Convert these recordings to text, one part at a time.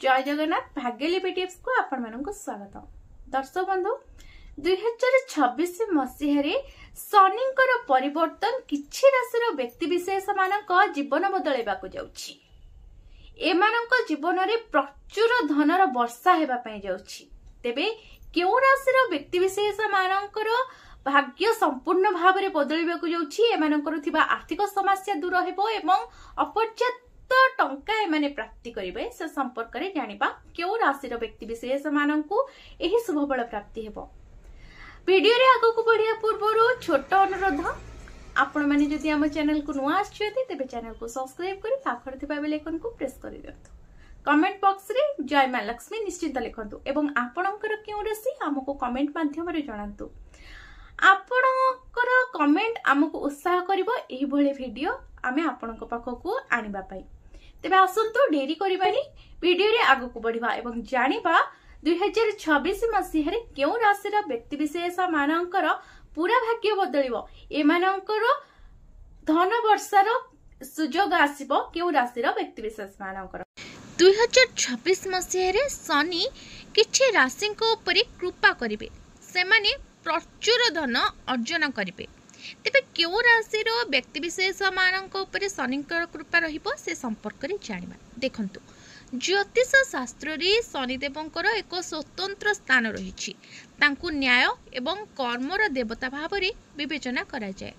जय जगन्नाथ भाग्यलिपि टिप्स को आपण मानक स्वागत। दर्शक बंधु 2026 मसीह शनिंकर परिवर्तन किछि राशि व्यक्ति विशेष मानक जीवन बदलैबाकू जाउछि। एमानक जीवन रे प्रचुर धनर वर्षा हेबा पई जाउछि। तेबे केउ राशि व्यक्ति विशेष मानकर भाग्य संपूर्ण भाव में बदलैबाकू जाउछि। एमानकर थिबा आर्थिक समस्या दूर हेबो एवं अपर्याप्त टंका एमाने प्राप्ति करिवे से संपर्क रे जानिबा केउ राशि व्यक्ति विशेष मानकू एही शुभ फल प्राप्ति हेबो। वीडियो रे आगो को बढ़िया पूर्व छोट अनुरोध आपण माने जदि हम चैनल को नुआ आछियति तेबे चैनल को सब्सक्राइब करी पाखर थिबा बेल आइकन को प्रेस करि दियंतु। कमेंट बॉक्स रे जय मां लक्ष्मी निश्चित लिखंतु एवं आपणकर केउ राशि हमको कमेंट माध्यम रे जणांतु। आपणकर कमेंट हमको उत्साह करिवो एही भले वीडियो आमे आपणक पाखकू आनिबा पई। तेबे आसंतु डेरी करिबानी वीडियो रे आगो को बढ़िबा एवं जानिबा 2026 मसीह रे केउ राशि व्यक्ति विशेष मानकर पूरा भाग्य बदलिबो। एमानकर धन वर्षार सुजोग आसीबो केउ राशि व्यक्ति विशेष मानकर। 2026 मसीह रे शनि किछि राशि को ऊपर कृपा करिवे, सेमाने प्रचुर धन अर्जन करिवे। तेबे केउ राशि व्यक्ति विशेष मानक ऊपर शनिकर कृपा रहिबो से संपर्क रे जानिबा। देखंतु ज्योतिष शास्त्र रे शनिदेवंकर एक स्वतंत्र स्थान रहिछि। तांकु न्याय एवं कर्मर देवता भाव रे विवेचना करा जाय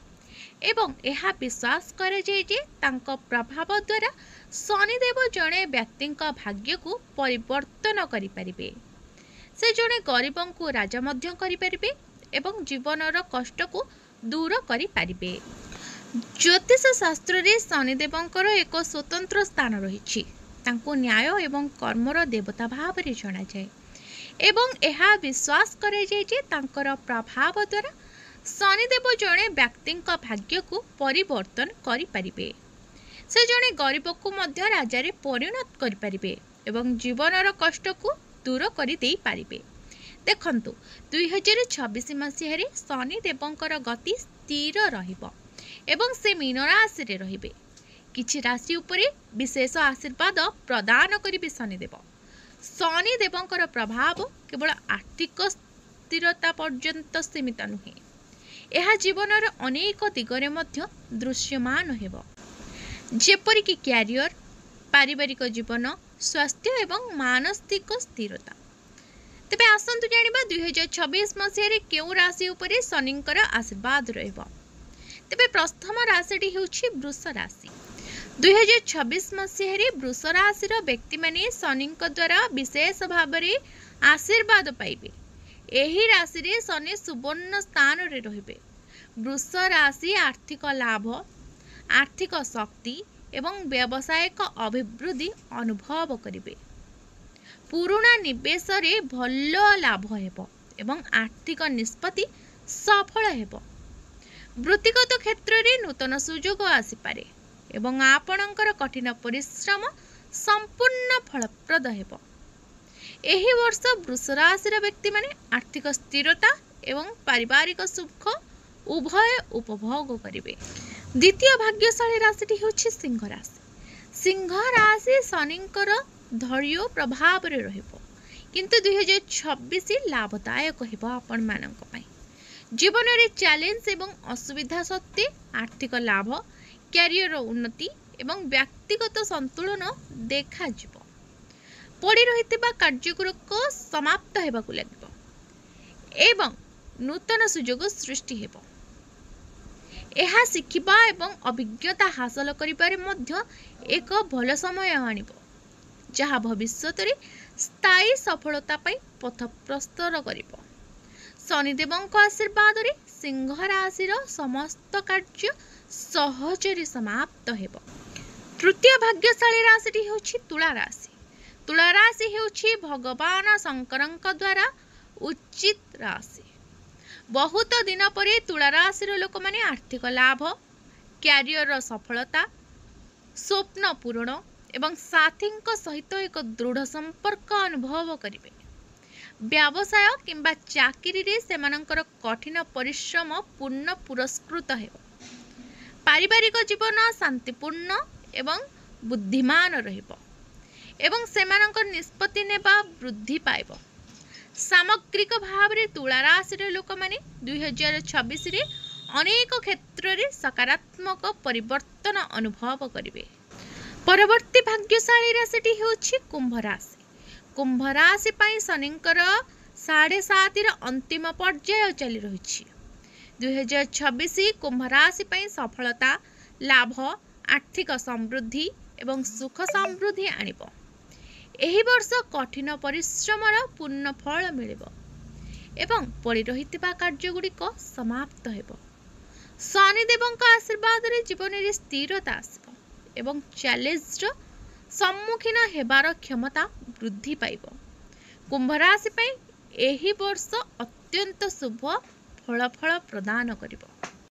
एवं एहा विश्वास करा जाय जे तांको प्रभाव द्वारा शनिदेव जणे व्यक्तिंक भाग्य को परिवर्तन करि परिबे। से जणे गरीबं को राजा मध्य करि परिबे एवं जीवनर कष्ट को दूर करि परिबे। ज्योतिष शास्त्र रे शनिदेवंकर एक स्वतंत्र स्थान रहिछि। तांको न्याय एवं कर्मर देवता भाव रे जणा जाय एवं एहा विश्वास करे जाय जे तांकर प्रभाव द्वारा शनिदेव जणे व्यक्तिंक भाग्य को परिवर्तन करि परिबे। से जणे गरीब को मध्य राजा रे परिणत करि परिबे एवं जीवनर कष्ट को दूर करि देई परिबे। देखंतु 2026 मसीह रे शनिदेवंकर गति स्थिर रहिबो एवं से मीन राशि रे रहिबे। किछि राशि उपरे विशेष आशीर्वाद प्रदान करिबे शनिदेव। शनिदेवंकर प्रभाव केवल आर्थिक स्थिरता पर्यंत सीमित नुहे, एहा जीवनर अनेक दिगरे मध्य दृश्यमान हेबो, जेपरि कि कैरियर, पारिवारिक जीवन, स्वास्थ्य एवं मानसिक स्थिरता। तेबे आसंतु जानिबा 2026 मसीह रे केउ राशि उपरे शनिंकर आशीर्वाद रहइबो। तेबे प्रथम राशिटी हेउछि वृष राशि। 2026 मसीह रे वृष राशि व्यक्ति माने शनिंक द्वारा विशेष भाव रे आशीर्वाद पाइबे। एही राशि रे शनि सुवर्ण स्थान रे रहिबे। वृष राशि आर्थिक लाभ, आर्थिक शक्ति एवं व्यावसायिक अभिवृद्धि अनुभव करिवे। पुराना निवेश रे भलो लाभ हेबो एवं आर्थिक निष्पत्ति सफल हेबो। वृत्तिगत क्षेत्र रे नूतन सुजोग आसी पारे एवं आपणकर कठिन परिश्रम संपूर्ण फलप्रद हेबो। एही वर्ष वृष राशि व्यक्ति माने आर्थिक स्थिरता एवं पारिवारिक सुख उभय उपभोग करिवे। द्वितीय भाग्यशाली राशिटी होछि सिंह राशि। सिंह राशि शनिंकर धैर्य प्रभाव रे रहिबो, किंतु 2026 लाभदायक हेबो आपण मानक पई। जीवन रे चैलेंज एवं असुविधा सत्ते आर्थिक लाभ, कैरियर उन्नति एवं व्यक्तिगत संतुलन देखा जिवो। पड़ी रहितबा कार्यगुरक समाप्त हेबाकू लागिबो एवं नूतन सुजोग सृष्टि हेबो। एहा शिखिबा एवं अभिज्ञता हासिल करिबारे मध्य एक भल समय आनिबो, जहा भविष्यत रे स्थायी सफलता पई पथ प्रस्तर करिबो। शनिदेवंक आशीर्वाद रे सिंह राशि समस्त कार्य सहजरे समाप्त हेबो। तृतीय भाग्यशाली राशिटी हेउछि तुला राशि। तुला राशि हेउछि भगवान शंकरंक द्वारा उचित राशि। बहुत दिन परे तुला राशि लोक माने आर्थिक लाभ, कैरियर सफलता, स्वप्न पूरण एवं साथींक सहित एक दृढ़ संपर्क अनुभव करिवे। व्यवसाय किंबा चाकरी रे सेमानंकर कठिन परिश्रम पूर्ण पुरस्कृत हेबो। पारिवारिक जीवन शांतिपूर्ण एवं बुद्धिमान रहिबो। एवं सेमानंकर निष्पत्ति नेबा वृद्धि पाइब। सामग्रिक भाव में तुला राशि लोक मैंने 2026 रे अनेक क्षेत्र में सकारात्मक परिवर्तन अनुभव करेंगे। परवर्ती भाग्यशाली राशि होछि कुंभ राशि। कुंभ राशि पाई शनिंकर 7.5 अंतिम पर्याय चली रही। 2026 कुंभ राशि पाई सफलता, लाभ, आर्थिक समृद्धि एवं सुख समृद्धि आनिब। एही वर्ष कठिन परिश्रमर पूर्ण फल मिलिब एवं पड़ी रहितबा कार्यगुड़िक समाप्त हेब। शनिदेवଙ୍କ आशीर्वाद रे जीवन रे स्थिरता आसिब एवं चैलेंज सम्मुखीन हेबार क्षमता वृद्धि पाइब। कुंभ राशि एही वर्ष अत्यंत शुभ फलाफल प्रदान करिब।